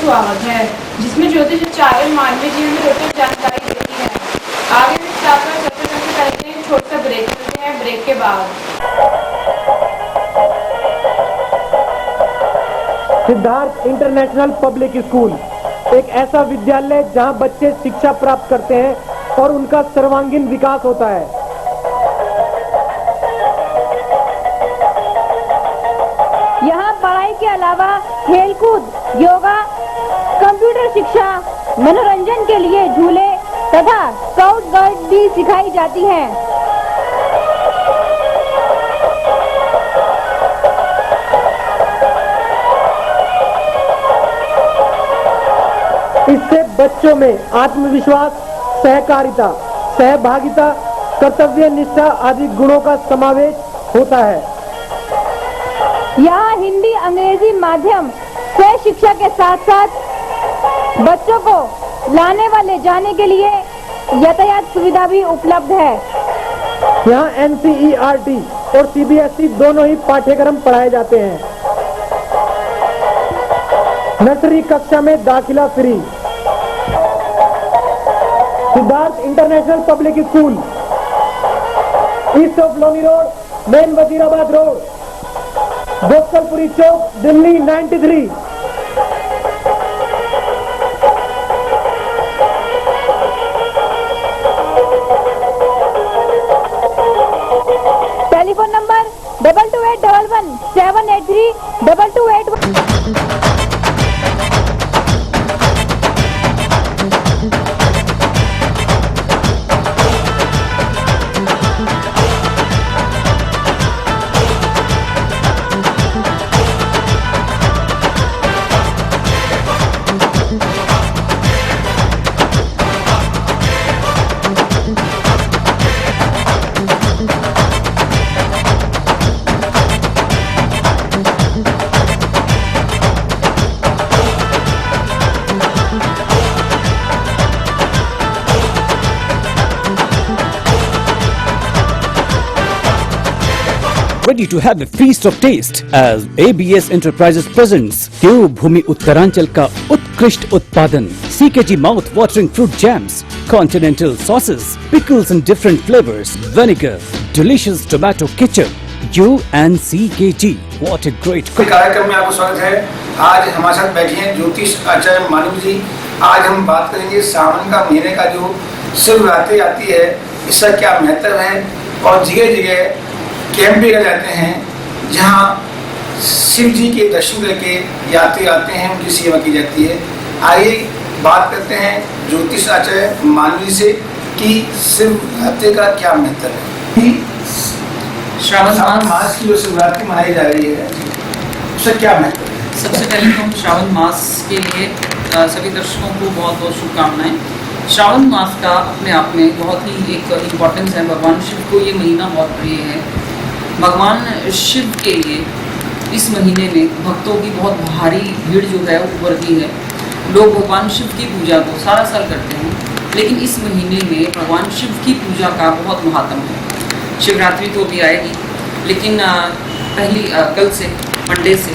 स्वागत है, जिसमें ज्योतिषाचार्य मानवी जीवन में रोचक जानकारी देती है। आगे भी साथ में चर्चा करने पहले एक छोटा सा ब्रेक लेते हैं। ब्रेक के बाद सिद्धार्थ इंटरनेशनल पब्लिक स्कूल एक ऐसा विद्यालय जहां बच्चे शिक्षा प्राप्त करते हैं और उनका सर्वांगीण विकास होता है। यहाँ पढ़ाई के अलावा खेलकूद, योगा, कंप्यूटर शिक्षा, मनोरंजन के लिए झूले तथा स्काउट गाइड भी सिखाई जाती हैं। इससे बच्चों में आत्मविश्वास, सहकारिता, सहभागिता, कर्तव्य निष्ठा आदि गुणों का समावेश होता है। यहाँ हिंदी, अंग्रेजी माध्यम से शिक्षा के साथ साथ बच्चों को लाने व ले जाने के लिए यातायात सुविधा भी उपलब्ध है। यहाँ NCERT और CBSE दोनों ही पाठ्यक्रम पढ़ाए जाते हैं। नर्सरी कक्षा में दाखिला free. Siddharth international public school, east of Loni road, main Wazirabad road, Gopalpuri Chowk, Delhi 93। Telephone number 228111 783 2281। Ready to have a feast of taste as ABS Enterprises presents देवभूमि उत्तरांचल का उत्कृष्ट उत्पादन CKG mouth watering fruit jams, continental sauces, pickles in different flavors, vinegar, delicious tomato ketchup, UNCKG. What a great कार्यक्रम में आपको स्वागत है। आज हमारे साथ बैठे हैं ज्योतिष आचार्य मानव जी। आज हम बात करेंगे सावन का महीने का जो शिवरात्रि आती है, इसका क्या महत्व है और जगह जगह कैंप भी लगे जाते हैं जहाँ शिव जी के दर्शन करके यात्री आते हैं, उनकी सेवा की जाती है। आइए बात करते हैं ज्योतिष आचार्य मानवी से कि शिवरात्रि का क्या महत्व है। श्रावण मास की जो शिवरात्रि मनाई जा रही है उसका क्या महत्व है? सबसे पहले तो हम श्रावण मास के लिए सभी दर्शकों को बहुत बहुत शुभकामनाएं। श्रावण मास का अपने आप में बहुत ही एक इम्पोर्टेंस है। भगवान शिव को ये महीना बहुत प्रिय है। भगवान शिव के लिए इस महीने में भक्तों की बहुत भारी भीड़ जो है वो बढ़ती है। लोग भगवान शिव की पूजा को सारा साल करते हैं, लेकिन इस महीने में भगवान शिव की पूजा का बहुत महत्व है। शिवरात्रि तो भी आएगी, लेकिन कल से मंडे से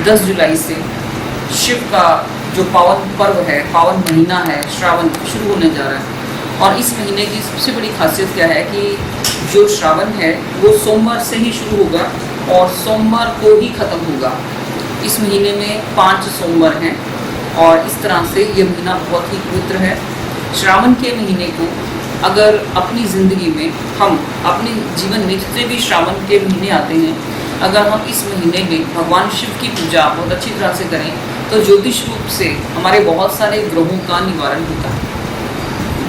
10 जुलाई से शिव का जो पावन पर्व है, पावन महीना है, श्रावण शुरू होने जा रहा है। और इस महीने की सबसे बड़ी खासियत क्या है कि जो श्रावण है वो सोमवार से ही शुरू होगा और सोमवार को ही ख़त्म होगा। इस महीने में 5 सोमवार हैं और इस तरह से ये महीना बहुत ही पवित्र है। श्रावण के महीने को अगर अपनी ज़िंदगी में हम अपने जीवन में जितने भी श्रावण के महीने आते हैं, अगर हम इस महीने में भगवान शिव की पूजा बहुत अच्छी तरह से करें तो ज्योतिष रूप से हमारे बहुत सारे ग्रहों का निवारण होता है।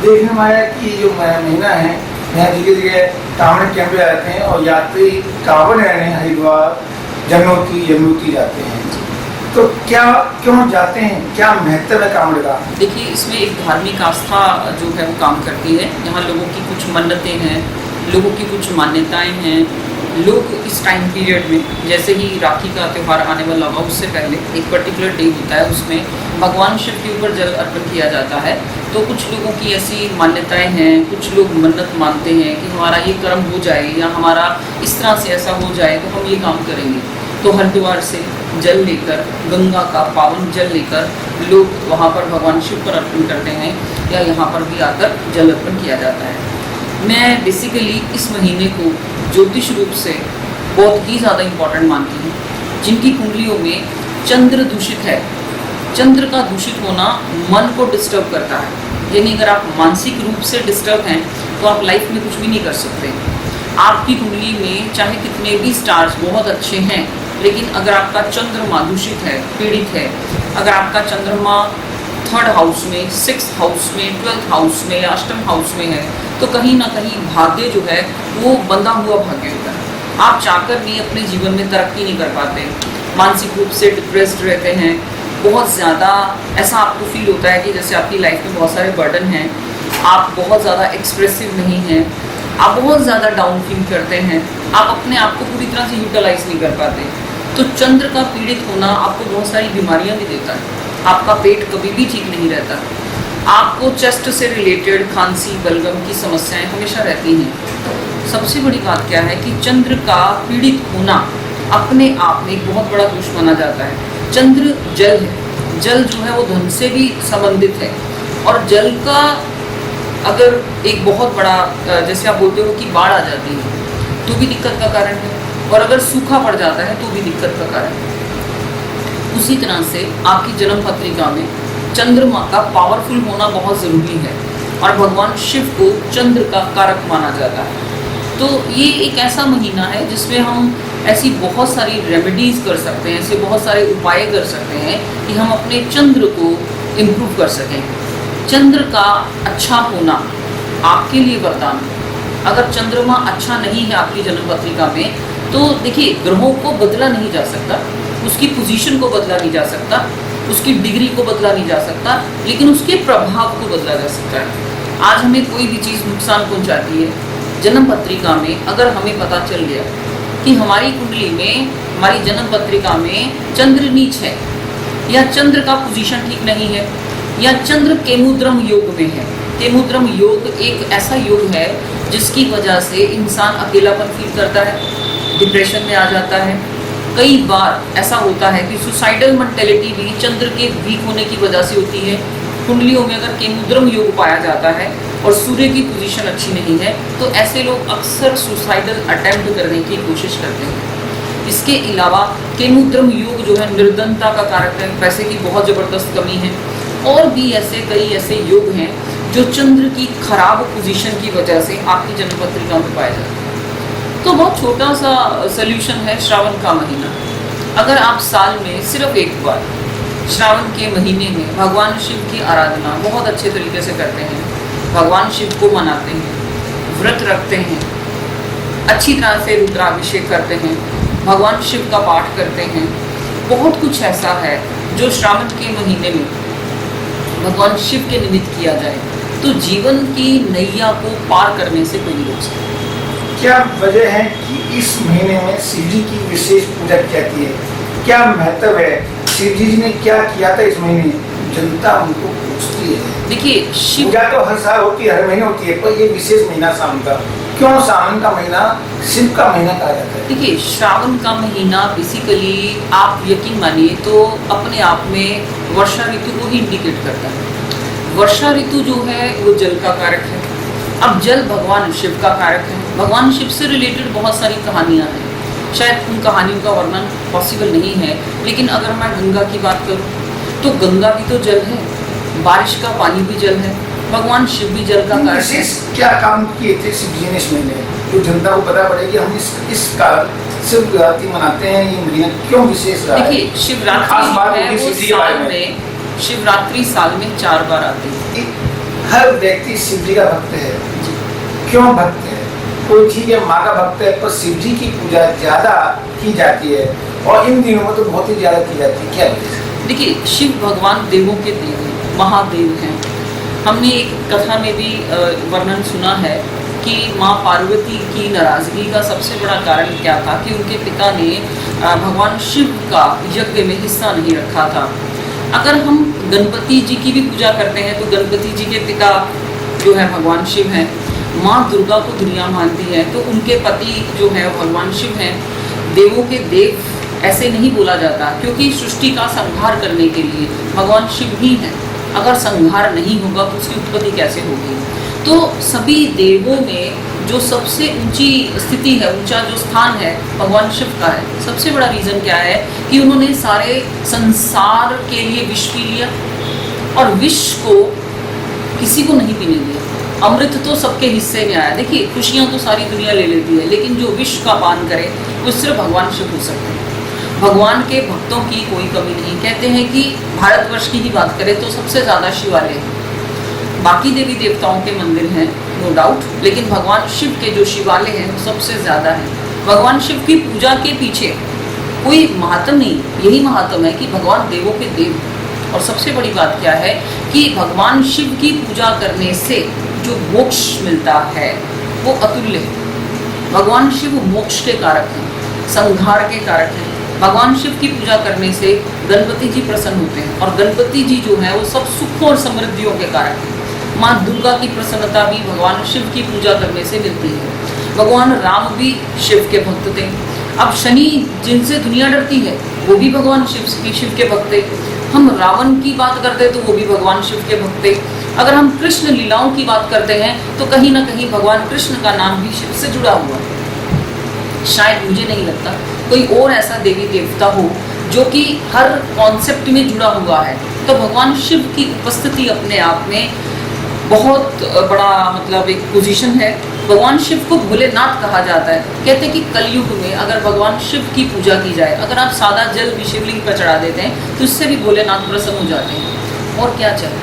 देखने में आया कि जो महीना है यहाँ जगह जगह कांवड़ कैंप भी रहते हैं और यात्री कांवड़ रहने हरिद्वार, यमुनोत्री जाते हैं। तो क्या क्यों जाते हैं, क्या महत्व है कांवड़ का? देखिए, इसमें एक धार्मिक आस्था जो है वो काम करती है। यहाँ लोगों की कुछ मन्नतें हैं, लोगों की कुछ मान्यताएं हैं। लोग इस टाइम पीरियड में, जैसे ही राखी का त्यौहार आने वाला होगा उससे पहले एक पर्टिकुलर डे होता है, उसमें भगवान शिव के ऊपर जल अर्पण किया जाता है। तो कुछ लोगों की ऐसी मान्यताएं हैं, कुछ लोग मन्नत मानते हैं कि हमारा ये कर्म हो जाए या हमारा इस तरह से ऐसा हो जाए तो हम ये काम करेंगे। तो हरिद्वार से जल लेकर, गंगा का पावन जल लेकर लोग वहाँ पर भगवान शिव पर अर्पण करते हैं, या यहाँ पर भी आकर जल अर्पण किया जाता है। मैं बेसिकली इस महीने को ज्योतिष रूप से बहुत ही ज़्यादा इम्पोर्टेंट मानती हूँ। जिनकी कुंडलियों में चंद्र दूषित है, चंद्र का दूषित होना मन को डिस्टर्ब करता है, यानी अगर आप मानसिक रूप से डिस्टर्ब हैं तो आप लाइफ में कुछ भी नहीं कर सकते। आपकी कुंडली में चाहे कितने भी स्टार्स बहुत अच्छे हैं, लेकिन अगर आपका चंद्रमा दूषित है, पीड़ित है, अगर आपका चंद्रमा 3rd हाउस में, 6th हाउस में, 12th हाउस में या 8th हाउस में है, तो कहीं ना कहीं भाग्य जो है वो बंधा हुआ भाग्य होता है। आप चाहकर भी अपने जीवन में तरक्की नहीं कर पाते, मानसिक रूप से डिप्रेस्ड रहते हैं, बहुत ज़्यादा ऐसा आपको फील होता है कि जैसे आपकी लाइफ में बहुत सारे बर्डन हैं, आप बहुत ज़्यादा एक्सप्रेसिव नहीं हैं, आप बहुत ज़्यादा डाउन फील करते हैं, आप अपने आप को पूरी तरह से यूटिलाइज नहीं कर पाते। तो चंद्र का पीड़ित होना आपको बहुत सारी बीमारियां भी देता है, आपका पेट कभी भी ठीक नहीं रहता, आपको चेस्ट से रिलेटेड खांसी बलगम की समस्याएं हमेशा रहती हैं। सबसे बड़ी बात क्या है कि चंद्र का पीड़ित होना अपने आप में एक बहुत बड़ा दोष माना जाता है। चंद्र जल है, जल जो है वो धन से भी संबंधित है, और जल का अगर एक बहुत बड़ा जैसे आप बोलते हो कि बाढ़ आ जाती है तो भी दिक्कत का कारण है, और अगर सूखा पड़ जाता है तो भी दिक्कत का कारण है। उसी तरह से आपकी जन्म पत्रिका में चंद्रमा का पावरफुल होना बहुत ज़रूरी है, और भगवान शिव को चंद्र का कारक माना जाता है। तो ये एक ऐसा महीना है जिसमें हम ऐसी बहुत सारी रेमेडीज़ कर सकते हैं, ऐसे बहुत सारे उपाय कर सकते हैं कि हम अपने चंद्र को इम्प्रूव कर सकें। चंद्र का अच्छा होना आपके लिए वरदान है। अगर चंद्रमा अच्छा नहीं है आपकी जन्म पत्रिका में, तो देखिए ग्रहों को बदला नहीं जा सकता, उसकी पोजीशन को बदला नहीं जा सकता, उसकी डिग्री को बदला नहीं जा सकता, लेकिन उसके प्रभाव को बदला जा सकता है। आज हमें कोई भी चीज़ नुकसान पहुंचाती है, जन्म पत्रिका में अगर हमें पता चल गया कि हमारी कुंडली में, हमारी जन्म पत्रिका में चंद्र नीच है, या चंद्र का पोजीशन ठीक नहीं है, या चंद्र केमुद्रम योग में है। केमुद्रम योग एक ऐसा योग है जिसकी वजह से इंसान अकेलापन फील करता है, डिप्रेशन में आ जाता है। कई बार ऐसा होता है कि सुसाइडल मेंटेलिटी भी चंद्र के वीक होने की वजह से होती है। कुंडलियों में अगर केमुद्रम योग पाया जाता है और सूर्य की पोजीशन अच्छी नहीं है, तो ऐसे लोग अक्सर सुसाइडल अटेम्प्ट करने की कोशिश करते हैं। इसके अलावा केमुद्रम योग जो है निर्धनता का कारक है, पैसे की बहुत ज़बरदस्त कमी है, और भी ऐसे कई ऐसे योग हैं जो चंद्र की खराब पोजीशन की वजह से आपकी जन्म पत्रिका में पाए जाते हैं। तो बहुत छोटा सा सल्यूशन है श्रावण का महीना। अगर आप साल में सिर्फ एक बार श्रावण के महीने में भगवान शिव की आराधना बहुत अच्छे तरीके से करते हैं, भगवान शिव को मनाते हैं, व्रत रखते हैं, अच्छी तरह से रुद्राभिषेक करते हैं, भगवान शिव का पाठ करते हैं, बहुत कुछ ऐसा है जो श्रावण के महीने में भगवान शिव के निमित्त किया जाए तो जीवन की नैया को पार करने से कोई नहीं रोक सकता। क्या वजह है कि इस महीने में शिव जी की विशेष पूजा की जाती है? क्या महत्व है? शिव जी ने क्या किया था इस महीने? जनता उनको पूछती है। देखिए शिव पूजा तो हर साल होती है, हर महीने होती है, पर ये विशेष महीना सावन का, क्यों सावन का महीना शिव का महीना कहा जाता है? देखिए श्रावण का महीना बेसिकली आप यकीन मानिए तो अपने आप में वर्षा ऋतु को ही इंडिकेट करता है। वर्षा ऋतु जो है वो जल का कारक है। अब जल भगवान शिव का कारक है। भगवान शिव से रिलेटेड बहुत सारी कहानियाँ हैं, शायद उन कहानियों का वर्णन पॉसिबल नहीं है, लेकिन अगर मैं गंगा की बात करूँ तो गंगा भी तो जल है, बारिश का पानी भी जल है, भगवान शिव भी जल का कारक है। विशेष क्या काम किए थे शिव जी ने इस महीने, तो जनता को पता पड़े कि हम इस शिवरात्रि मनाते हैं, ये महीना क्यों विशेष रहा है? देखिए शिवरात्रि है वो साल में, शिवरात्रि साल में 4 बार आती है। हर व्यक्ति शिव जी का भक्त है, क्यों भक्त है? कोई ठीक है माँ का भक्त है, पर शिव जी की पूजा ज्यादा की जाती है, और इन दिनों में तो बहुत ही ज्यादा की जाती है। क्या वजह है? देखिए शिव भगवान देवों के देव हैं, महादेव हैं। हमने एक कथा में भी वर्णन सुना है कि माँ पार्वती की नाराज़गी का सबसे बड़ा कारण क्या था कि उनके पिता ने भगवान शिव का यज्ञ में हिस्सा नहीं रखा था। अगर हम गणपति जी की भी पूजा करते हैं तो गणपति जी के पिता जो है भगवान शिव हैं, माँ दुर्गा को दुनिया मानती है तो उनके पति जो है भगवान शिव हैं, देवों के देव ऐसे नहीं बोला जाता, क्योंकि सृष्टि का संहार करने के लिए भगवान शिव ही हैं। अगर संहार नहीं होगा तो उसकी उत्पत्ति कैसे होगी? तो सभी देवों में जो सबसे ऊंची स्थिति है, ऊंचा जो स्थान है, भगवान शिव का है। सबसे बड़ा रीज़न क्या है कि उन्होंने सारे संसार के लिए विष पी लिया, और विष को किसी को नहीं पीने दिया। अमृत तो सबके हिस्से में आया। देखिए, खुशियाँ तो सारी दुनिया ले लेती है, लेकिन जो विष का पान करे वो सिर्फ भगवान शिव हो सकते हैं। भगवान के भक्तों की कोई कमी नहीं। कहते हैं कि भारतवर्ष की ही बात करें तो सबसे ज़्यादा शिवालय है। बाकी देवी देवताओं के मंदिर हैं नो डाउट, लेकिन भगवान शिव के जो शिवालय हैं वो सबसे ज़्यादा हैं। भगवान शिव की पूजा के पीछे कोई महात्म नहीं, यही महात्म है कि भगवान देवों के देव। और सबसे बड़ी बात क्या है कि भगवान शिव की पूजा करने से जो मोक्ष मिलता है वो अतुल्य है। भगवान शिव मोक्ष के कारक हैं, संहार के कारक हैं। भगवान शिव की पूजा करने से गणपति जी प्रसन्न होते हैं, और गणपति जी जो है वो सब सुखों और समृद्धियों के कारक हैं। माँ दुर्गा की प्रसन्नता भी भगवान शिव की पूजा करने से मिलती है। भगवान राम भी शिव के भक्त थे। अब शनि जिनसे दुनिया डरती है वो भी भगवान शिव के भक्त थे। हम रावण की बात करते तो वो भी भगवान शिव के भक्त थे। अगर हम कृष्ण लीलाओं की बात करते हैं तो कहीं ना कहीं भगवान कृष्ण का नाम भी शिव से जुड़ा हुआ है। शायद मुझे नहीं लगता कोई और ऐसा देवी देवता हो जो कि हर कॉन्सेप्ट में जुड़ा हुआ है। तो भगवान शिव की उपस्थिति अपने आप में बहुत बड़ा मतलब एक पोजीशन है। भगवान शिव को भोलेनाथ कहा जाता है। कहते हैं कि कलयुग में अगर भगवान शिव की पूजा की जाए, अगर आप सादा जल भी शिवलिंग पर चढ़ा देते हैं तो इससे भी भोलेनाथ प्रसन्न हो जाते हैं। और क्या चाहिए?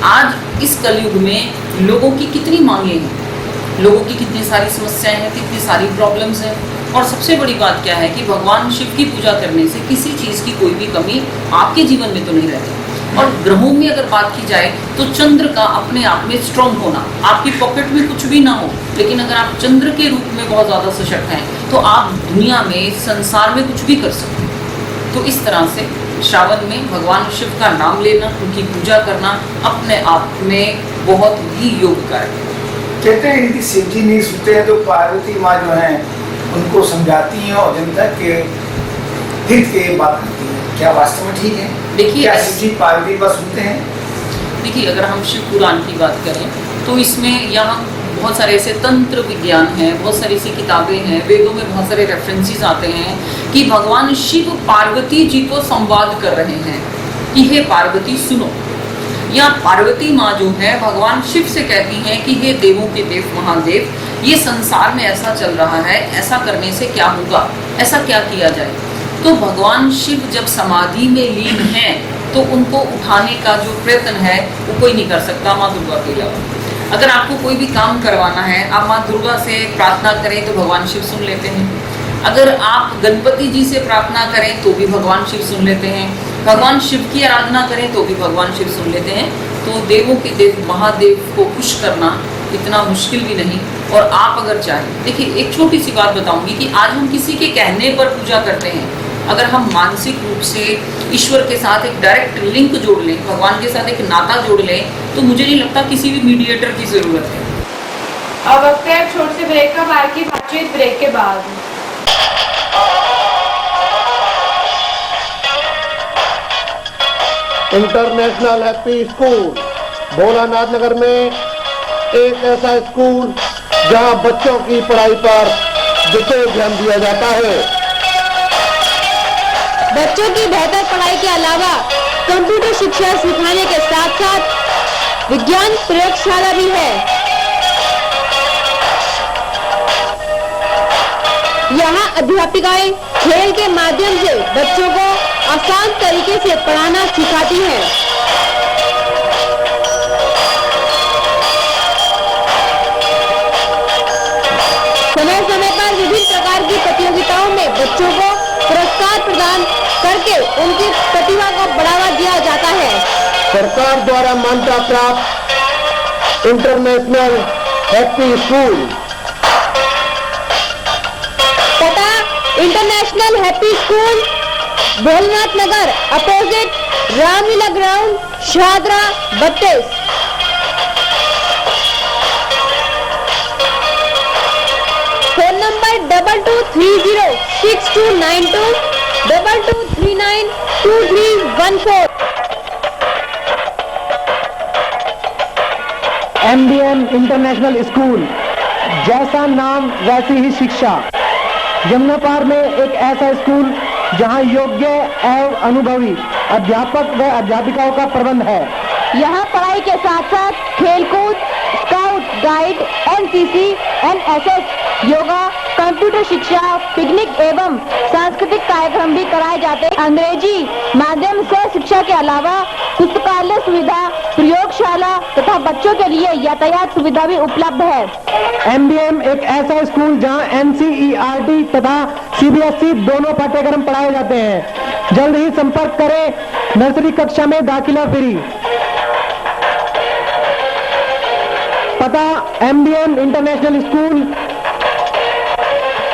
आज इस कलयुग में लोगों की कितनी मांगे हैं, लोगों की कितनी सारी समस्याएं हैं, कितनी सारी प्रॉब्लम्स हैं। और सबसे बड़ी बात क्या है कि भगवान शिव की पूजा करने से किसी चीज़ की कोई भी कमी आपके जीवन में तो नहीं रहती। और ग्रहों में अगर बात की जाए तो चंद्र का अपने आप में स्ट्रॉन्ग होना, आपकी पॉकेट में कुछ भी ना हो, लेकिन अगर आप चंद्र के रूप में बहुत ज़्यादा सशक्त हैं तो आप दुनिया में, संसार में कुछ भी कर सकते हैं। तो इस तरह से श्रावण में भगवान शिव का नाम लेना, उनकी पूजा करना अपने आप में बहुत ही योगकारक है। कहते हैं यदि शिव जी नहीं सुनते हैं तो पार्वती माँ जो हैं उनको समझाती हैं और जनता के हित के बात करती हैं। क्या वास्तव में ठीक है? देखिए, क्या शिव जी पार्वती बात सुनते हैं? देखिए, अगर हम शिव पुराण की बात करें तो इसमें यहाँ बहुत सारे ऐसे तंत्र विज्ञान हैं, बहुत सारी ऐसी किताबें हैं, वेदों में बहुत सारे रेफरेंसेस आते हैं कि भगवान शिव पार्वती जी को संवाद कर रहे हैं कि हे पार्वती सुनो। या पार्वती माँ जो है भगवान शिव से कहती हैं कि हे देवों के देव महादेव, ये संसार में ऐसा चल रहा है, ऐसा करने से क्या होगा, ऐसा क्या किया जाए। तो भगवान शिव जब समाधि में लीन हैं तो उनको उठाने का जो प्रयत्न है वो कोई नहीं कर सकता माँ दुर्गा के अलावा। अगर आपको कोई भी काम करवाना है, आप माँ दुर्गा से प्रार्थना करें तो भगवान शिव सुन लेते हैं। अगर आप गणपति जी से प्रार्थना करें तो भी भगवान शिव सुन लेते हैं। भगवान शिव की आराधना करें तो भी भगवान शिव सुन लेते हैं। तो देवों के देव महादेव को खुश करना इतना मुश्किल भी नहीं। और आप अगर चाहें, देखिए एक छोटी सी बात बताऊंगी कि आज हम किसी के कहने पर पूजा करते हैं, अगर हम मानसिक रूप से ईश्वर के साथ एक डायरेक्ट लिंक जोड़ लें, भगवान के साथ एक नाता जोड़ लें, तो मुझे नहीं लगता किसी भी मीडिएटर की ज़रूरत है। अब वक्त है छोटे से ब्रेक का। बाहर की बातचीत ब्रेक के बाद। इंटरनेशनल हैप्पी स्कूल भोलानाथ नगर में एक ऐसा स्कूल जहां बच्चों की पढ़ाई पर विशेष ध्यान दिया जाता है। बच्चों की बेहतर पढ़ाई के अलावा कंप्यूटर शिक्षा सिखाने के साथ साथ विज्ञान प्रयोगशाला भी है। यहाँ अध्यापिकाएं खेल के माध्यम से बच्चों को आसान तरीके से पढ़ाना सिखाती हैं। समय समय पर विभिन्न प्रकार की प्रतियोगिताओं में बच्चों को पुरस्कार प्रदान करके उनकी प्रतिभा को बढ़ावा दिया जाता है। सरकार द्वारा मान्यता प्राप्त इंटरनेशनल हैप्पी स्कूल पता international happy school Bholanath Nagar opposite Ramlila ground Shahdara 32। Phone number 22306292 992314। MBM international school, जैसा नाम वैसी ही शिक्षा। यमुनापार में एक ऐसा स्कूल जहां योग्य एवं अनुभवी अध्यापक व अध्यापिकाओं का प्रबंध है। यहाँ पढ़ाई के साथ साथ खेलकूद, scout guide, NCC, NSS, yoga, computer शिक्षा, पिकनिक एवं सांस्कृतिक कार्यक्रम भी कराए जाते हैं। अंग्रेजी माध्यम से शिक्षा के अलावा पुस्तकालय सुविधा, प्रयोगशाला तथा बच्चों के लिए यातायात सुविधा भी उपलब्ध है। MBM एक ऐसा स्कूल जहां NCERT तथा CBSE दोनों पाठ्यक्रम पढ़ाए जाते हैं। जल्द ही संपर्क करें, नर्सरी कक्षा में दाखिला फ्री। पता MBM इंटरनेशनल स्कूल,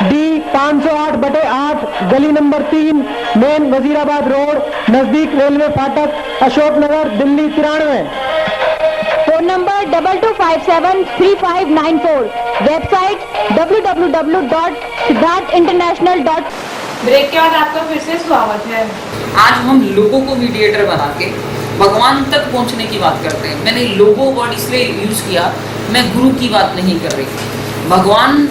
D 508/8, गली नंबर 3, मेन वजीराबाद रोड, नजदीक रेलवे फाटक, Ashok Nagar, Delhi 93। Phone number 22573594। Website www.siddharthinternational.com। Break के बाद आपका फिर से स्वागत है। आज हम लोगों को मीडिएटर बना के भगवान तक पहुंचने की बात करते हैं। मैंने लोगो वर्ड इसलिए यूज किया, मैं गुरु की बात नहीं कर रही। भगवान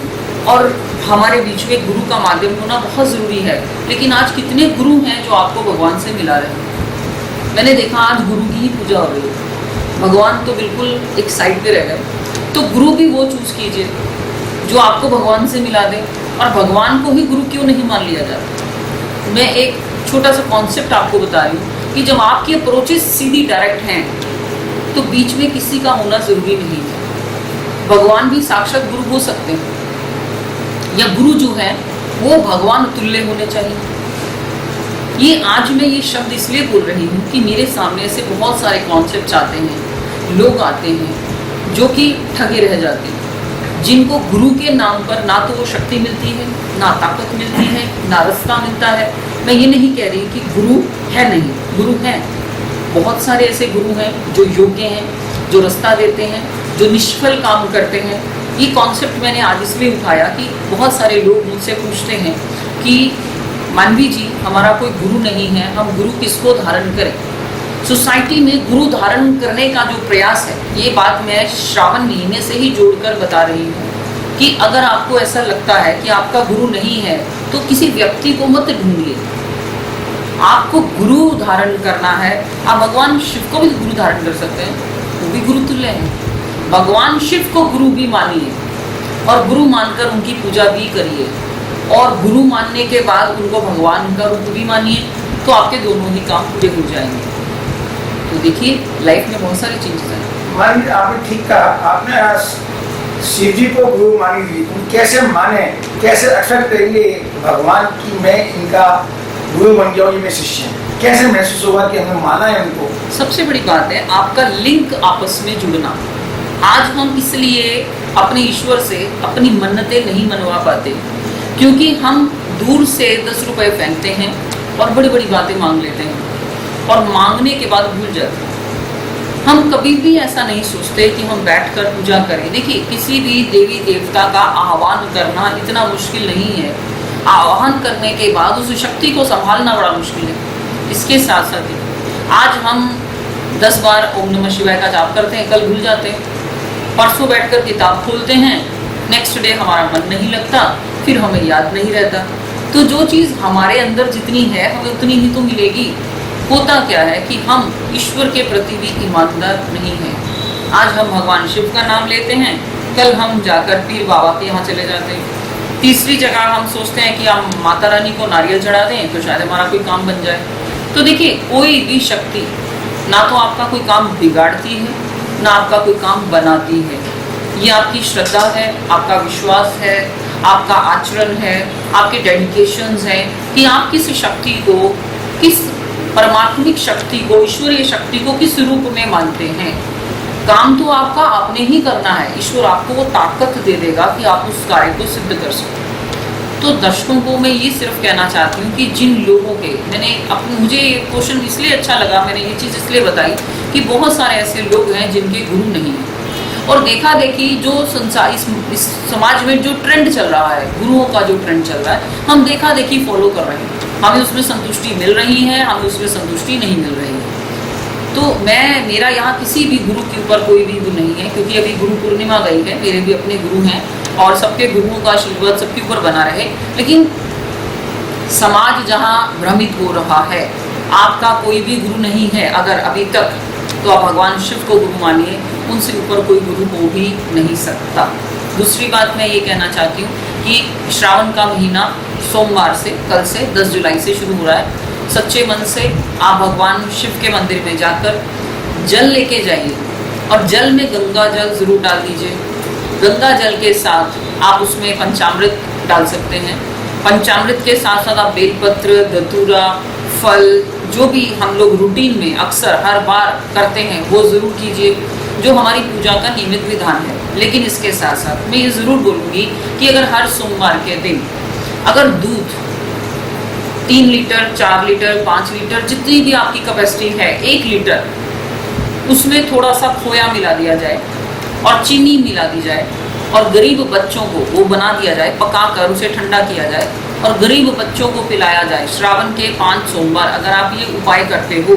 और हमारे बीच में गुरु का माध्यम होना बहुत ज़रूरी है, लेकिन आज कितने गुरु हैं जो आपको भगवान से मिला रहे हैं। मैंने देखा आज गुरु की ही पूजा हो रही है, भगवान तो बिल्कुल एक साइड पे रह गए। तो गुरु भी वो चूज़ कीजिए जो आपको भगवान से मिला दे, और भगवान को ही गुरु क्यों नहीं मान लिया जाता। मैं एक छोटा सा कॉन्सेप्ट आपको बता रही हूँ कि जब आपकी अप्रोचेस सीधी डायरेक्ट हैं तो बीच में किसी का होना ज़रूरी नहीं है। भगवान भी साक्षात गुरु हो सकते हैं, या गुरु जो है वो भगवान तुल्य होने चाहिए। ये आज मैं ये शब्द इसलिए बोल रही हूँ कि मेरे सामने ऐसे बहुत सारे कॉन्सेप्ट आते हैं, लोग आते हैं जो कि ठगे रह जाते हैं, जिनको गुरु के नाम पर ना तो वो शक्ति मिलती है, ना ताकत मिलती है, ना रास्ता मिलता है। मैं ये नहीं कह रही कि गुरु है नहीं, गुरु हैं। बहुत सारे ऐसे गुरु हैं जो योग्य हैं, जो रास्ता देते हैं, जो निष्फल काम करते हैं। ये कॉन्सेप्ट मैंने आज इसलिए उठाया कि बहुत सारे लोग मुझसे पूछते हैं कि मानवी जी हमारा कोई गुरु नहीं है, हम गुरु किसको धारण करें। सोसाइटी में गुरु धारण करने का जो प्रयास है, ये बात मैं श्रावण महीने से ही जोड़कर बता रही हूँ कि अगर आपको ऐसा लगता है कि आपका गुरु नहीं है तो किसी व्यक्ति को मत ढूंढिए। आपको गुरु धारण करना है, आप भगवान शिव को भी गुरु धारण कर सकते हैं, वो भी गुरु तुल्य हैं। भगवान शिव को गुरु भी मानिए और गुरु मानकर उनकी पूजा भी करिए, और गुरु मानने के बाद उनको भगवान का रूप भी मानिए, तो आपके दोनों ही काम पूरे हो जाएंगे। तो देखिए लाइफ में बहुत सारी चीजें हैं। मान लीजिए आपने ठीक कहा, आपने शिव जी को गुरु मानी ली, कैसे माने, कैसे एक्सेप्ट करेंगे भगवान की मैं इनका गुरु बन गया हूँ, ये मेरे शिष्य हैं, कैसे महसूस होगा कि हमने माना है उनको। सबसे बड़ी बात है आपका लिंक आपस में जुड़ना। आज हम इसलिए अपने ईश्वर से अपनी मन्नतें नहीं मनवा पाते क्योंकि हम दूर से 10 रुपए फेंकते हैं और बड़ी बड़ी बातें मांग लेते हैं, और मांगने के बाद भूल जाते हैं। हम कभी भी ऐसा नहीं सोचते कि हम बैठकर पूजा करें। देखिए किसी भी देवी देवता का आह्वान करना इतना मुश्किल नहीं है, आह्वान करने के बाद उस शक्ति को संभालना बड़ा मुश्किल है। इसके साथ साथ ही आज हम 10 बार ओम नमः शिवाय का जाप करते हैं, कल भूल जाते हैं, परसों बैठकर किताब खोलते हैं, नेक्स्ट डे हमारा मन नहीं लगता, फिर हमें याद नहीं रहता। तो जो चीज़ हमारे अंदर जितनी है हमें उतनी ही तो मिलेगी। होता क्या है कि हम ईश्वर के प्रति भी ईमानदार नहीं हैं। आज हम भगवान शिव का नाम लेते हैं, कल हम जाकर पीर बाबा के यहाँ चले जाते हैं। तीसरी जगह हम सोचते हैं कि हम माता रानी को नारियल चढ़ा दें तो शायद हमारा कोई काम बन जाए। तो देखिए कोई भी शक्ति ना तो आपका कोई काम बिगाड़ती है, ना आपका कोई काम बनाती है। ये आपकी श्रद्धा है, आपका विश्वास है, आपका आचरण है, आपके डेडिकेशंस हैं कि आप किस शक्ति को, किस परमात्मिक शक्ति को, ईश्वरीय शक्ति को किस रूप में मानते हैं। काम तो आपका आपने ही करना है, ईश्वर आपको वो ताकत दे देगा कि आप उस कार्य को सिद्ध कर सकें। तो दर्शकों को मैं ये सिर्फ कहना चाहती हूँ कि जिन लोगों के मुझे ये क्वेश्चन इसलिए अच्छा लगा, मैंने ये चीज़ इसलिए बताई कि बहुत सारे ऐसे लोग हैं जिनके गुरु नहीं हैं, और देखा देखी जो संसार इस समाज में जो ट्रेंड चल रहा है, गुरुओं का जो ट्रेंड चल रहा है, हम देखा देखी फॉलो कर रहे हैं। हमें उसमें संतुष्टि मिल रही है, हमें उसमें संतुष्टि नहीं मिल रही है। तो मेरा यहाँ किसी भी गुरु के ऊपर कोई भी गुरु नहीं है, क्योंकि अभी गुरु पूर्णिमा गई है, मेरे भी अपने गुरु हैं और सबके गुरुओं का आशीर्वाद सबके ऊपर बना रहे। लेकिन समाज जहाँ भ्रमित हो रहा है, आपका कोई भी गुरु नहीं है अगर अभी तक, तो आप भगवान शिव को गुरु मानिए, उनसे ऊपर कोई गुरु हो ही नहीं सकता। दूसरी बात मैं ये कहना चाहती हूँ कि श्रावण का महीना सोमवार से, कल से 10 जुलाई से शुरू हो रहा है। सच्चे मन से आप भगवान शिव के मंदिर में जाकर जल लेके जाइए और जल में गंगा जल ज़रूर डाल दीजिए। गंगा जल के साथ आप उसमें पंचामृत डाल सकते हैं। पंचामृत के साथ साथ आप बेलपत्र, धतूरा, फल, जो भी हम लोग रूटीन में अक्सर हर बार करते हैं वो ज़रूर कीजिए, जो हमारी पूजा का नियमित विधान है। लेकिन इसके साथ साथ मैं ये ज़रूर बोलूँगी कि अगर हर सोमवार के दिन अगर दूध 3 लीटर, 4 लीटर, 5 लीटर, जितनी भी आपकी कैपेसिटी है, 1 लीटर, उसमें थोड़ा सा खोया मिला दिया जाए और चीनी मिला दी जाए और गरीब बच्चों को वो बना दिया जाए, पकाकर उसे ठंडा किया जाए और गरीब बच्चों को पिलाया जाए। श्रावण के 5 सोमवार अगर आप ये उपाय करते हो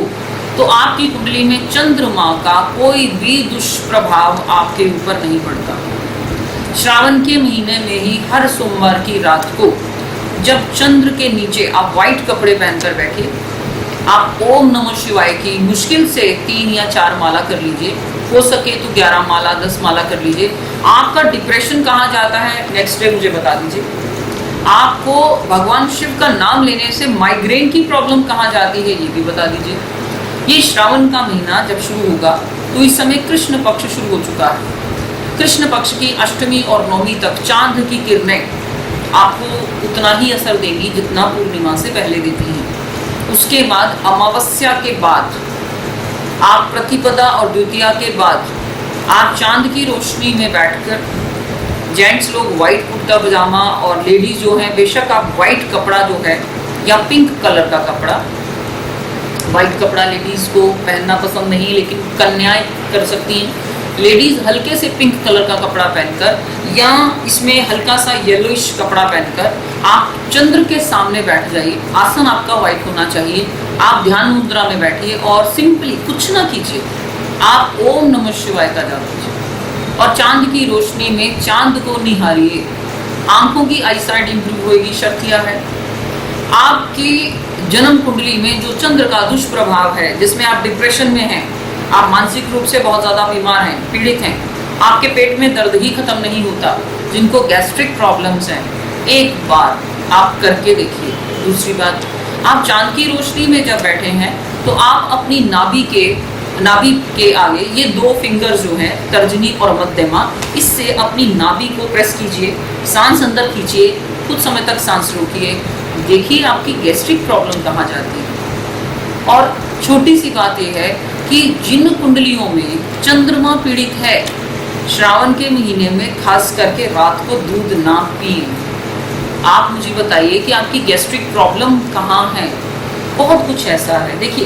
तो आपकी कुंडली में चंद्रमा का कोई भी दुष्प्रभाव आपके ऊपर नहीं पड़ता। श्रावण के महीने में ही हर सोमवार की रात को जब चंद्र के नीचे आप व्हाइट कपड़े पहनकर बैठिए, आप ओम नमः शिवाय की मुश्किल से 3 या 4 माला कर लीजिए, हो सके तो 11 माला, 10 माला कर लीजिए। आपका डिप्रेशन कहाँ जाता है नेक्स्ट डे मुझे बता दीजिए। आपको भगवान शिव का नाम लेने से माइग्रेन की प्रॉब्लम कहाँ जाती है ये भी बता दीजिए। ये श्रावण का महीना जब शुरू होगा तो इस समय कृष्ण पक्ष शुरू हो चुका है। कृष्ण पक्ष की अष्टमी और नवमी तक चांद की किरणें आपको उतना ही असर देंगी जितना पूर्णिमा से पहले देती हैं। उसके बाद अमावस्या के बाद आप प्रतिपदा और द्वितीया के बाद आप चांद की रोशनी में बैठकर, जेंट्स लोग वाइट कुर्ता पजामा और लेडीज जो हैं बेशक आप वाइट कपड़ा जो है या पिंक कलर का कपड़ा, वाइट कपड़ा लेडीज को पहनना पसंद नहीं लेकिन कन्याएं कर सकती हैं। लेडीज हल्के से पिंक कलर का कपड़ा पहनकर या इसमें हल्का सा येलोइश कपड़ा पहनकर आप चंद्र के सामने बैठ जाइए। आसन आपका व्हाइट होना चाहिए। आप ध्यान मुद्रा में बैठिए और सिंपली कुछ ना कीजिए, आप ओम नमः शिवाय का जाप कीजिए और चांद की रोशनी में चांद को निहारिए। आंखों की आईसाइट इंप्रूव होगी, शर्तिया है। आपकी जन्म कुंडली में जो चंद्र का दुष्प्रभाव है, जिसमें आप डिप्रेशन में हैं, आप मानसिक रूप से बहुत ज़्यादा बीमार हैं, पीड़ित हैं, आपके पेट में दर्द ही खत्म नहीं होता, जिनको गैस्ट्रिक प्रॉब्लम्स हैं, एक बार आप करके देखिए। दूसरी बात, आप चांद की रोशनी में जब बैठे हैं तो आप अपनी नाभि के आगे ये 2 फिंगर जो हैं, तर्जनी और मध्यमा, इससे अपनी नाभि को प्रेस कीजिए, सांस अंदर खींचिए, कुछ समय तक सांस रोकिए, देखिए आपकी गैस्ट्रिक प्रॉब्लम कहाँ जाती है। और छोटी सी बात यह है कि जिन कुंडलियों में चंद्रमा पीड़ित है, श्रावण के महीने में खास करके रात को दूध ना पिए। आप मुझे बताइए कि आपकी गैस्ट्रिक प्रॉब्लम कहाँ है। बहुत कुछ ऐसा है। देखिए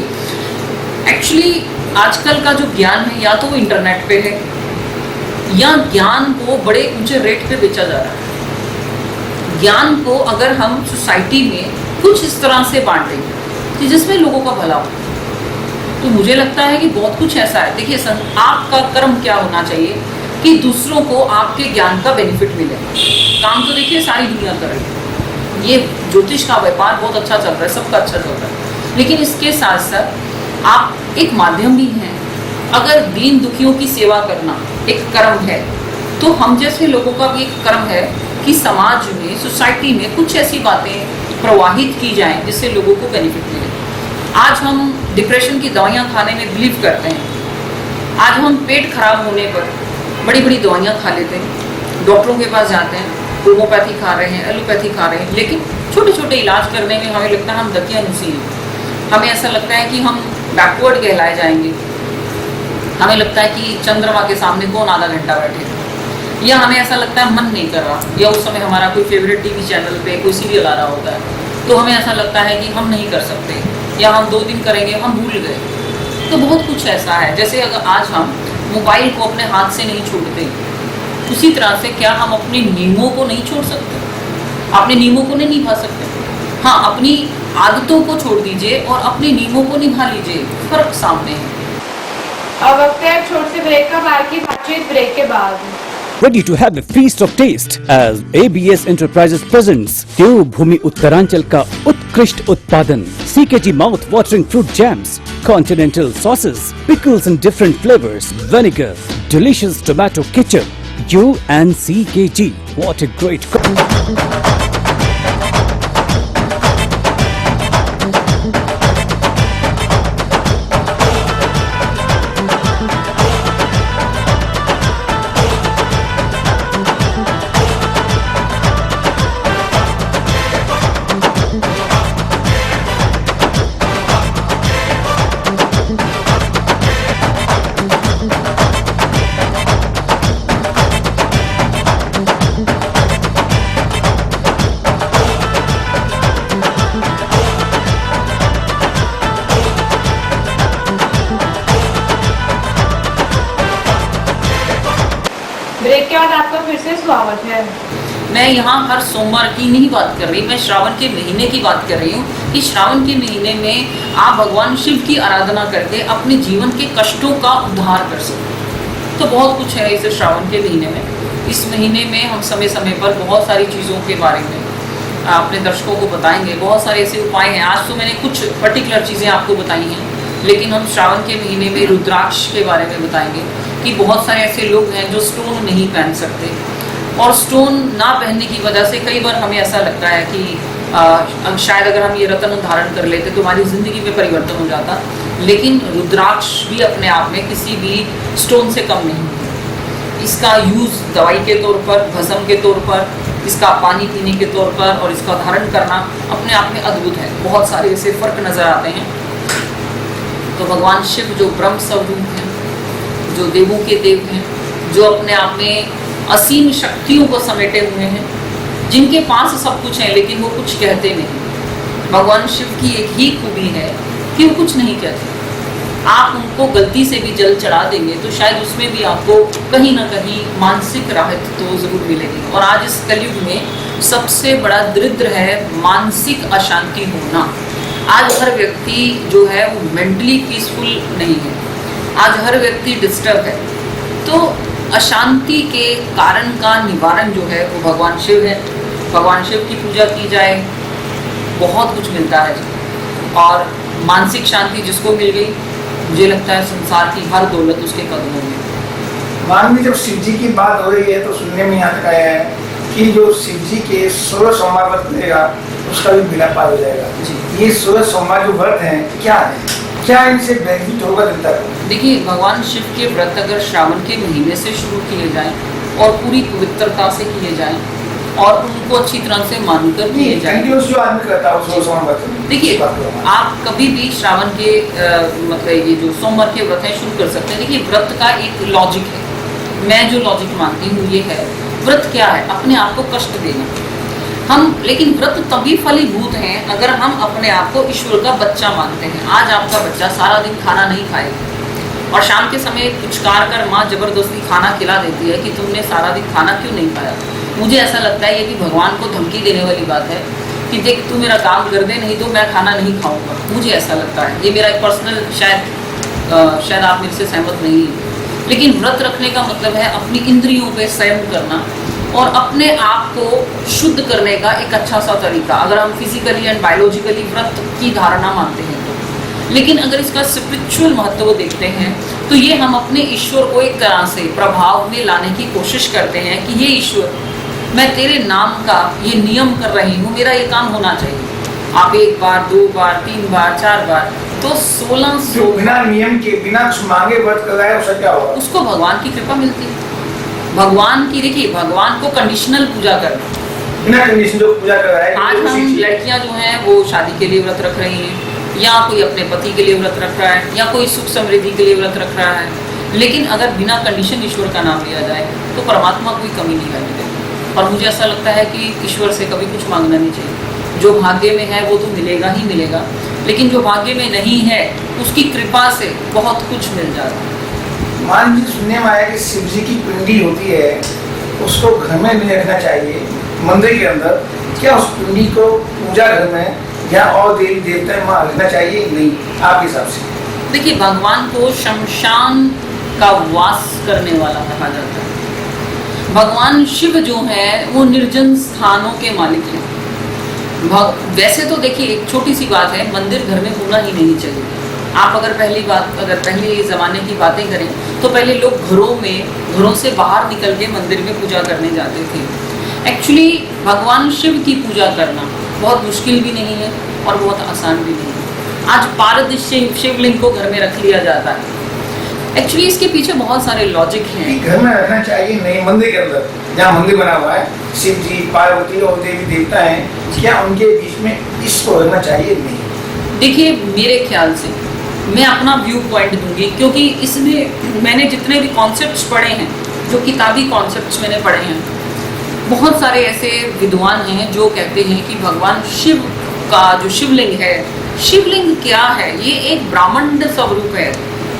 एक्चुअली आजकल का जो ज्ञान है या तो वो इंटरनेट पे है या ज्ञान को बड़े ऊंचे रेट पे बेचा जा रहा है। ज्ञान को अगर हम सोसाइटी में कुछ इस तरह से बांटें कि जिसमें लोगों का भला हो, तो मुझे लगता है कि बहुत कुछ ऐसा है। देखिए आपका कर्म क्या होना चाहिए कि दूसरों को आपके ज्ञान का बेनिफिट मिले। काम तो देखिए सारी दुनिया कर रही है, ये ज्योतिष का व्यापार बहुत अच्छा चल रहा है, सबका अच्छा चल रहा है, लेकिन इसके साथ साथ आप एक माध्यम भी हैं। अगर दीन दुखियों की सेवा करना एक कर्म है, तो हम जैसे लोगों का भी एक कर्म है कि समाज में, सोसाइटी में कुछ ऐसी बातें प्रवाहित की जाएं जिससे लोगों को बेनिफिट मिले। आज हम डिप्रेशन की दवाइयाँ खाने में बिलीव करते हैं। आज हम पेट खराब होने पर बड़ी बड़ी दवाइयाँ खा लेते हैं, डॉक्टरों के पास जाते हैं, होम्योपैथी खा रहे हैं, एलोपैथी खा रहे हैं, लेकिन छोटे छोटे इलाज करने में हमें लगता है हम दकियानुसी हैं। हमें ऐसा लगता है कि हम बैकवर्ड कहलाए जाएंगे। हमें लगता है कि चंद्रमा के सामने कौन आधा घंटा बैठे, या हमें ऐसा लगता है मन नहीं कर रहा, या उस समय हमारा कोई फेवरेट टीवी चैनल पे कोई सीरियल आ रहा होता है, तो हमें ऐसा लगता है कि हम नहीं कर सकते, या हम 2 दिन करेंगे, हम भूल गए। तो बहुत कुछ ऐसा है। जैसे अगर आज हम मोबाइल को अपने हाथ से नहीं छोड़ते, उसी तरह से क्या हम अपने नियमों को नहीं छोड़ सकते, अपने नियमों को नहीं निभा सकते। हाँ, अपनी आदतों को छोड़ दीजिए और अपने नियमों को निभा लीजिए, फर्क सामने है। अब वक्त है एक छोटे से ब्रेक का, बाकी बातचीत ब्रेक के बाद। Ready to have a feast of taste as ABS Enterprises presents देवभूमि उत्तरांचल का उत्कृष्ट उत्पादन CKG mouth watering fruit jams, continental sauces, pickles in different flavors, vinegar, delicious tomato ketchup. You and CKG, what a great break के बाद आपका फिर से स्वागत है। मैं यहाँ हर सोमवार की नहीं बात कर रही, मैं श्रावण के महीने की बात कर रही हूँ कि श्रावण के महीने में आप भगवान शिव की आराधना करके अपने जीवन के कष्टों का उद्धार कर सकते। तो बहुत कुछ है इस श्रावण के महीने में। इस महीने में हम समय समय पर बहुत सारी चीज़ों के बारे में अपने दर्शकों को बताएंगे। बहुत सारे ऐसे उपाय हैं। आज तो मैंने कुछ पर्टिकुलर चीज़ें आपको बताई हैं, लेकिन हम श्रावण के महीने में रुद्राक्ष के बारे में बताएंगे कि बहुत सारे ऐसे लोग हैं जो स्टोन नहीं पहन सकते, और स्टोन ना पहनने की वजह से कई बार हमें ऐसा लगता है कि शायद अगर हम ये रत्न धारण कर लेते तो हमारी ज़िंदगी में परिवर्तन हो जाता, लेकिन रुद्राक्ष भी अपने आप में किसी भी स्टोन से कम नहीं है। इसका यूज़ दवाई के तौर पर, भस्म के तौर पर, इसका पानी पीने के तौर पर और इसका धारण करना अपने आप में अद्भुत है। बहुत सारे ऐसे फ़र्क नज़र आते हैं। तो भगवान शिव जो ब्रह्म स्वरूप हैं, जो देवों के देव हैं, जो अपने आप में असीम शक्तियों को समेटे हुए हैं, जिनके पास सब कुछ है लेकिन वो कुछ कहते नहीं। भगवान शिव की एक ही खूबी है कि वो कुछ नहीं कहते। आप उनको गलती से भी जल चढ़ा देंगे तो शायद उसमें भी आपको कहीं ना कहीं मानसिक राहत तो ज़रूर मिलेगी। और आज इस कलयुग में सबसे बड़ा दरिद्र है मानसिक अशांति होना। आज हर व्यक्ति जो है वो मेंटली पीसफुल नहीं है, आज हर व्यक्ति डिस्टर्ब है। तो अशांति के कारण का निवारण जो है वो भगवान शिव है। भगवान शिव की पूजा की जाए, बहुत कुछ मिलता है। और मानसिक शांति जिसको मिल गई, मुझे लगता है संसार की हर दौलत उसके कदमों में। मानवी जब शिव जी की बात हो रही है तो सुनने में यहाँ तक आया है कि जो शिव जी के 16 सोमवार व्रत करेगा उसका भी बेड़ा पार हो जाएगा। ये 16 सोमवार जो व्रत हैं क्या है, क्या इनसे बेनिफिट होगा जनता को? देखिए, भगवान शिव के व्रत अगर श्रावण के महीने से शुरू किए जाएं और पूरी पवित्रता से किए जाएं और उनको अच्छी तरह से मानकर किए जाएं, जो आदमी करता है। देखिए, आप कभी भी श्रावण के मतलब ये जो सोमवार के व्रत हैं शुरू कर सकते हैं। देखिए, व्रत का एक लॉजिक है। मैं जो लॉजिक मानती हूँ ये है, व्रत क्या है? अपने आप को कष्ट देना। हम लेकिन व्रत तभी फलीभूत हैं अगर हम अपने आप को ईश्वर का बच्चा मानते हैं। आज आपका बच्चा सारा दिन खाना नहीं खाएगा और शाम के समय पुचकार कर माँ जबरदस्ती खाना खिला देती है कि तुमने सारा दिन खाना क्यों नहीं खाया। मुझे ऐसा लगता है ये भी भगवान को धमकी देने वाली बात है कि देख तू मेरा काम कर दे, नहीं तो मैं खाना नहीं खाऊंगा। मुझे ऐसा लगता है, ये मेरा एक पर्सनल शायद आप मेरे से सहमत नहीं हैं, लेकिन व्रत रखने का मतलब है अपनी इंद्रियों पे संयम करना और अपने आप को शुद्ध करने का एक अच्छा सा तरीका, अगर हम फिजिकली एंड बायोलॉजिकली व्रत की धारणा मानते हैं तो। लेकिन अगर इसका स्पिरिचुअल महत्व देखते हैं तो ये हम अपने ईश्वर को एक तरह से प्रभाव में लाने की कोशिश करते हैं कि ये ईश्वर, मैं तेरे नाम का ये नियम कर रही हूँ, मेरा ये काम होना चाहिए। आप 1 बार 2 बार 3 बार 4 बार तो 1600 बिना नियम के बिना कुछ मांगे व्रत कर रहा है, उसका क्या होगा? उसको भगवान की कृपा मिलती है। भगवान की, देखिए, भगवान को कंडीशनल पूजा करना, बिना कंडीशन जो पूजा कर रहा है। आज हम लड़कियां जो हैं वो शादी के लिए व्रत रख रही हैं, या कोई अपने पति के लिए व्रत रख रहा है, या कोई सुख समृद्धि के लिए व्रत रख रहा है। लेकिन अगर बिना कंडीशन ईश्वर का नाम लिया जाए तो परमात्मा कोई कमी नहीं आएगी। और मुझे ऐसा लगता है कि ईश्वर से कभी कुछ मांगना नहीं चाहिए। जो भाग्य में है वो तो मिलेगा ही मिलेगा, लेकिन जो भाग्य में नहीं है उसकी कृपा से बहुत कुछ मिल जाता है। मान लीजिए सुनने में आया कि शिव जी की पिंडी होती है, उसको घर में नहीं रखना चाहिए, मंदिर के अंदर। क्या उस पिंडी को पूजा घर में या और देवी देवता है वहाँ रखना चाहिए नहीं आपके हिसाब से? देखिए, भगवान को शमशान का वास करने वाला कहा जाता है। भगवान शिव जो है वो निर्जन स्थानों के मालिक हैं। वैसे तो देखिए, एक छोटी सी बात है, मंदिर घर में होना ही नहीं चाहिए। आप अगर पहले ज़माने की बातें करें तो पहले लोग घरों से बाहर निकल के मंदिर में पूजा करने जाते थे। एक्चुअली भगवान शिव की पूजा करना बहुत मुश्किल भी नहीं है और बहुत आसान भी नहीं है। आज पारद शिवलिंग को घर में रख लिया जाता है। एक्चुअली इसके पीछे बहुत सारे लॉजिक हैं। घर में रखना चाहिए नहीं, मंदिर के अंदर जहाँ मंदिर बना हुआ है, शिव जी, पार्वती और देवी देवता हैं, क्या उनके बीच में इसको रखना चाहिए नहीं? देखिए, मेरे ख्याल से मैं अपना व्यू पॉइंट दूंगी, क्योंकि इसमें मैंने जितने भी कॉन्सेप्ट्स पढ़े हैं, जो किताबी कॉन्सेप्ट्स मैंने पढ़े हैं, बहुत सारे ऐसे विद्वान हैं जो कहते हैं कि भगवान शिव का जो शिवलिंग है, शिवलिंग क्या है? ये एक ब्राह्मण स्वरूप है।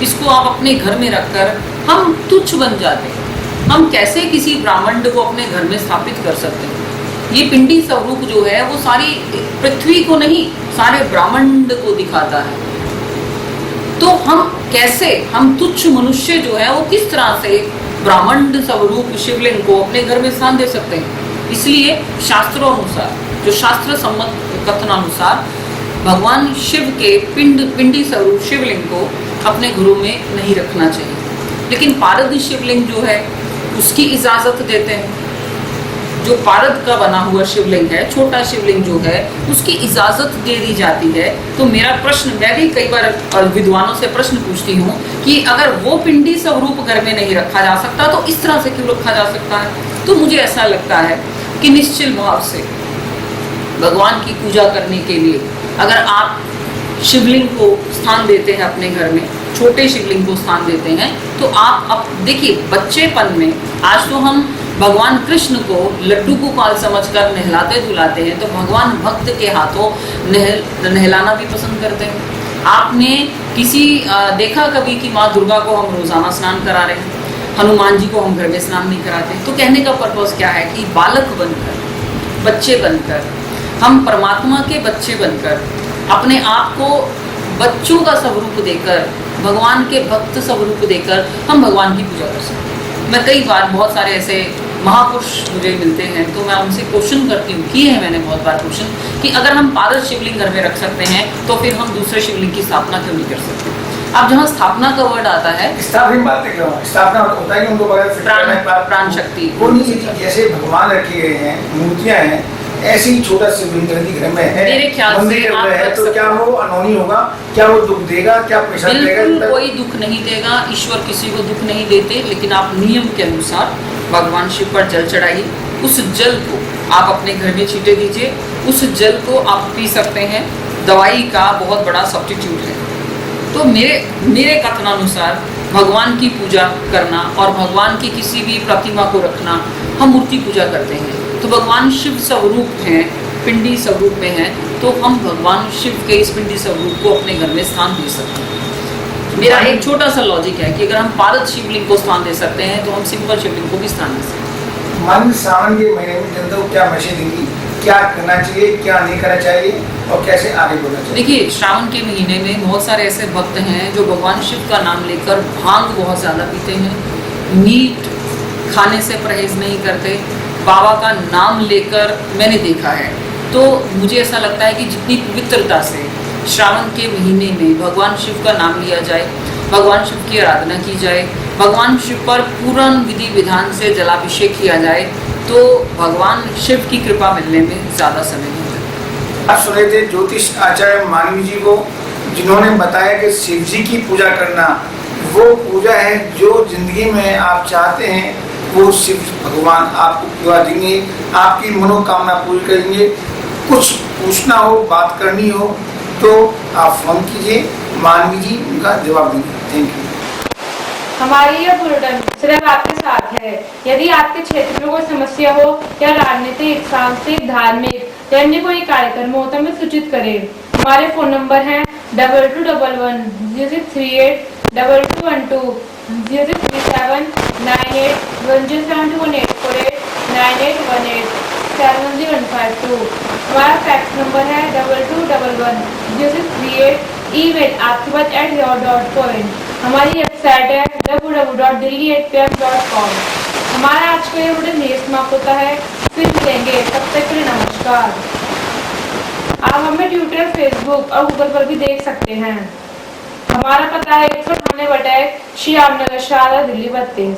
इसको आप अपने घर में रखकर हम तुच्छ बन जाते हैं। हम कैसे किसी ब्राह्मण को अपने घर में स्थापित कर सकते हैं? ये पिंडी स्वरूप जो है वो सारी पृथ्वी को नहीं, सारे ब्रह्मांड को दिखाता है। तो हम तुच्छ मनुष्य जो है वो किस तरह से ब्रह्मांड स्वरूप शिवलिंग को अपने घर में स्थान दे सकते हैं? इसलिए शास्त्रों अनुसार, जो शास्त्र सम्मत कथनानुसार, भगवान शिव के पिंडी स्वरूप शिवलिंग को अपने घरों में नहीं रखना चाहिए। लेकिन पारद शिवलिंग जो है उसकी इजाज़त देते हैं। जो पारद का बना हुआ शिवलिंग है, छोटा शिवलिंग जो है, उसकी इजाज़त दे दी जाती है। तो मेरा प्रश्न, मैं भी कई बार विद्वानों से प्रश्न पूछती हूँ कि अगर वो पिंडी स्वरूप घर में नहीं रखा जा सकता तो इस तरह से क्यों रखा जा सकता है? तो मुझे ऐसा लगता है कि निश्चल भाव से भगवान की पूजा करने के लिए अगर आप शिवलिंग को स्थान देते हैं अपने घर में, छोटे शिवलिंग को स्थान देते हैं, तो आप देखिए, बच्चेपन में आज तो हम भगवान कृष्ण को लड्डू गोपाल समझकर नहलाते धुलाते हैं, तो भगवान भक्त के हाथों नहलाना भी पसंद करते हैं। आपने देखा कभी कि माँ दुर्गा को हम रोजाना स्नान करा रहे हैं, हनुमान जी को हम घर में स्नान नहीं कराते? तो कहने का पर्पस क्या है कि बालक बनकर, बच्चे बनकर, हम परमात्मा के बच्चे बनकर अपने आप को बच्चों का स्वरूप देकर, भगवान के भक्त स्वरूप देकर हम भगवान की पूजा कर सकते हैं। मैं कई बार, बहुत सारे ऐसे महापुरुष मुझे मिलते हैं तो मैं उनसे क्वेश्चन करती हूँ, किए हैं मैंने बहुत बार क्वेश्चन, कि अगर हम पारद शिवलिंग घर में रख सकते हैं तो फिर हम दूसरे शिवलिंग की स्थापना क्यों नहीं कर सकते? अब जहाँ स्थापना का वर्ड आता है, स्थापना होता है कि उनको प्राण शक्ति, जैसे भगवान रखे गए हैं, मूर्तियां हैं, ऐसी छोटा शिवलिंग घर में है, मेरे ख्याल से है, तो क्या वो अनहोनी होगा? क्या वो दुख देगा? क्या प्रेशर देगा? बिल्कुल कोई दुख नहीं देगा। ईश्वर किसी को दुख नहीं देते। लेकिन आप नियम के अनुसार भगवान शिव पर जल चढ़ाइए, उस जल को आप अपने घर में छींटे दीजिए, उस जल को आप पी सकते हैं। दवाई का बहुत बड़ा सब्स्टिट्यूट है। तो मेरे कथनानुसार भगवान की पूजा करना और भगवान की किसी भी प्रतिमा को रखना, हम मूर्ति पूजा करते हैं तो भगवान शिव स्वरूप हैं, पिंडी स्वरूप में हैं, तो हम भगवान शिव के इस पिंडी स्वरूप को अपने घर में स्थान दे सकते हैं। मेरा एक छोटा सा लॉजिक है कि अगर हम पारद शिवलिंग को स्थान दे सकते हैं तो हम सिंपल शिवलिंग को भी स्थान दे सकते हैं। मान सावन के महीने में जनता को क्या मैसेज देंगी, क्या करना चाहिए, क्या नहीं करना चाहिए और कैसे आगे बढ़ना चाहिए? देखिए, श्रावण के महीने में बहुत सारे ऐसे भक्त हैं जो भगवान शिव का नाम लेकर भांग बहुत ज़्यादा पीते हैं, मीट खाने से परहेज नहीं करते, बाबा का नाम लेकर मैंने देखा है। तो मुझे ऐसा लगता है कि जितनी पवित्रता से श्रावण के महीने में भगवान शिव का नाम लिया जाए, भगवान शिव की आराधना की जाए, भगवान शिव पर पूर्ण विधि विधान से जलाभिषेक किया जाए, तो भगवान शिव की कृपा मिलने में ज़्यादा समय नहीं लगता। आप सुन रहे थे ज्योतिष आचार्य मानवी जी को, जिन्होंने बताया कि शिव जी की पूजा करना वो पूजा है जो जिंदगी में आप चाहते हैं वो शिव भगवान आपको पूरा देंगे, आपकी मनोकामना पूरी करेंगे। कुछ पूछना हो, बात करनी हो तो आप फोन कीजिए, मानवी जी उनका जवाब देंगे। Thank you. हमारी यह बुलेटिन सिर्फ आपके साथ है। यदि आपके क्षेत्र में कोई समस्या हो या राजनीतिक, सांस्कृतिक, धार्मिक या अन्य कोई कार्यक्रम हो तो हमें सूचित करें। हमारे फोन नंबर हैं 2211 0638 2212 0637 98 1072 1848 9818। 721152। हमारा फैक्स नंबर है 22110638। Email aartibat@yahoo.com। हमारी वेबसाइट है www.delhi8pm.com। हमारा आज का ये वीडियो यहीं समाप्त होता है, फिर मिलेंगे, तब तक के लिए नमस्कार। आप हमें ट्विटर, फेसबुक और गूगल पर भी देख सकते हैं। हमारा पता है 198 श्याम नगर, शारदा, दिल्ली 32।